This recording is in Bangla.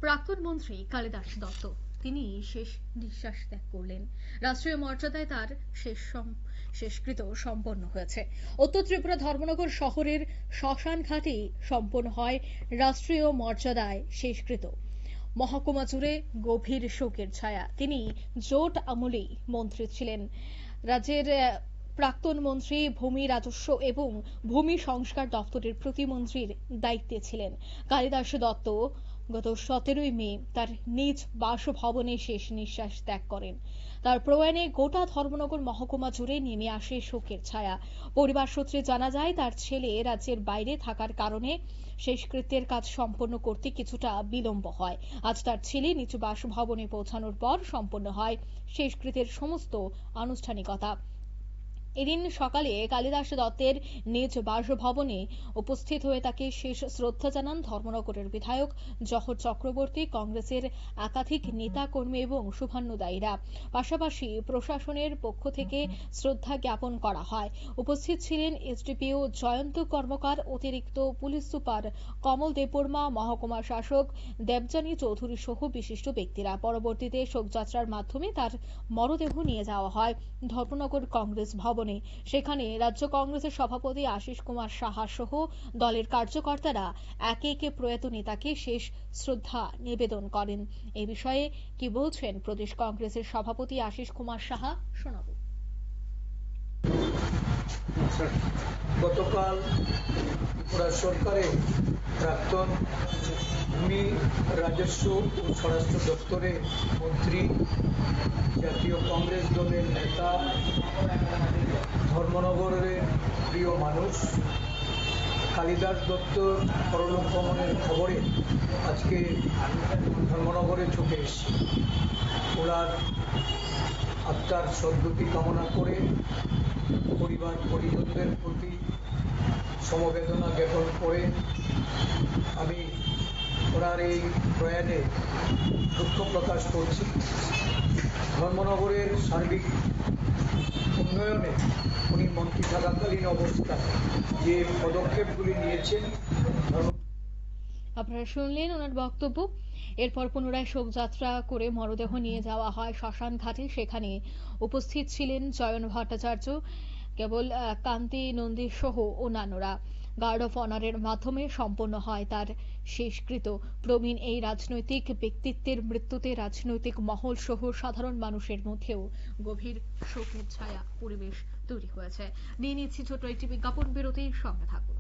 প্রাক্তন মন্ত্রী কালিদাস দত্ত তিনি শেষ নিঃশ্বাস ত্যাগ করলেন। রাষ্ট্রীয় মর্যাদায় তার শেষকৃত্য সম্পন্ন হয়েছে। উত্তর ত্রিপুরা ধর্মনগর শহরের শ্মশান ঘাটে সম্পন্ন হয় রাষ্ট্রীয় মর্যাদায় শেষকৃত্য। মহকুমা জুড়ে গভীর শোকের ছায়া। তিনি জোট আমলেই মন্ত্রী ছিলেন। রাজ্যের প্রাক্তন মন্ত্রী, ভূমি রাজস্ব এবং ভূমি সংস্কার দপ্তরের প্রতিমন্ত্রীর দায়িত্বে ছিলেন। কালিদাস দত্ত গত 17ই মে তার নিজ বাসভবনে শেষ নিঃশ্বাস ত্যাগ করেন। তার প্রয়াণে গোটা ধর্মনগর মহকুমা জুড়ে নেমে আসে শোকের ছায়া। পরিবার সূত্রে জানা যায়, তার ছেলে রাজ্যের বাইরে থাকার কারণে শেষকৃত্যের কাজ সম্পন্ন করতে কিছুটা বিলম্ব হয়। আজ তার ছেলে নিজ বাসভবনে পৌঁছানোর পর সম্পন্ন হয় শেষকৃত্যের সমস্ত আনুষ্ঠানিকতা। এদিন সকালে কালিদাস দত্তের নিজ বাসভবনে উপস্থিত হয়ে তাকে শেষ শ্রদ্ধা জানান ধর্মনগরের বিধায়ক জহর চক্রবর্তী, কংগ্রেসের একাধিক নেতা কর্মী এবং শুভান্নুদায়ীরা। পাশাপাশি প্রশাসনের পক্ষ থেকে শ্রদ্ধা জ্ঞাপন করা হয়। উপস্থিত ছিলেন এসডিপিও জয়ন্ত কর্মকার, অতিরিক্ত পুলিশ সুপার কমল দেববর্মা, মহকুমা শাসক দেবযানী চৌধুরী সহ বিশিষ্ট ব্যক্তিরা। পরবর্তীতে শোকযাত্রার মাধ্যমে তার মরদেহ নিয়ে যাওয়া হয় ধর্মনগর কংগ্রেস ভবনে। সেখানে রাজ্য কংগ্রেসের সভাপতি আশিস কুমার সাহা সহ দলের কার্যকর্তারা একে একে প্রয়াত নেতাকে শেষ শ্রদ্ধা নিবেদন করেন। এই বিষয়ে কি বলছেন প্রদেশ কংগ্রেসের সভাপতি আশিস কুমার সাহা, শোনাবো। গতকাল ত্রিপুরা সরকারের প্রাক্তন ভূমি রাজস্ব ও স্বরাষ্ট্র দপ্তরের মন্ত্রী, জাতীয় কংগ্রেস দলের নেতা, ধর্মনগরের প্রিয় মানুষ কালিদাস দত্তর পরলোক গমনের খবরে আজকে ধর্মনগরে ছুটে এসেছি। ওনার আত্মার সদ্গতি কামনা করে পরিবার পরিজনদের প্রতি সমবেদনা জ্ঞাপন করে আমি ওনার এই প্রয়াণে দুঃখ প্রকাশ করছি। ধর্মনগরের সার্বিক উন্নয়নে উনি মন্ত্রী থাকাকালীন অবস্থায় যে পদক্ষেপগুলি নিয়েছেন। আপনারা শুনলেন ওনার বক্তব্য। এরপর পুনরায় শোকযাত্রা করে মরদেহ নিয়ে যাওয়া হয় শ্মশান ঘাটে। সেখানে উপস্থিত ছিলেন জয়ন ভট্টাচার্য, কেবল কান্তি নন্দী সহ অন্যান্যরা। গার্ড অফ অনারের মাধ্যমে সম্পন্ন হয় তার শেষকৃত্য। প্রবীণ এই রাজনৈতিক ব্যক্তিত্বের মৃত্যুতে রাজনৈতিক মহল সহ সাধারণ মানুষের মধ্যেও গভীর শোকের ছায়া পরিবেশ তৈরি হয়েছে। নিয়ে নিচ্ছি ছোট একটি বিজ্ঞাপন বিরতির সঙ্গে থাকুন।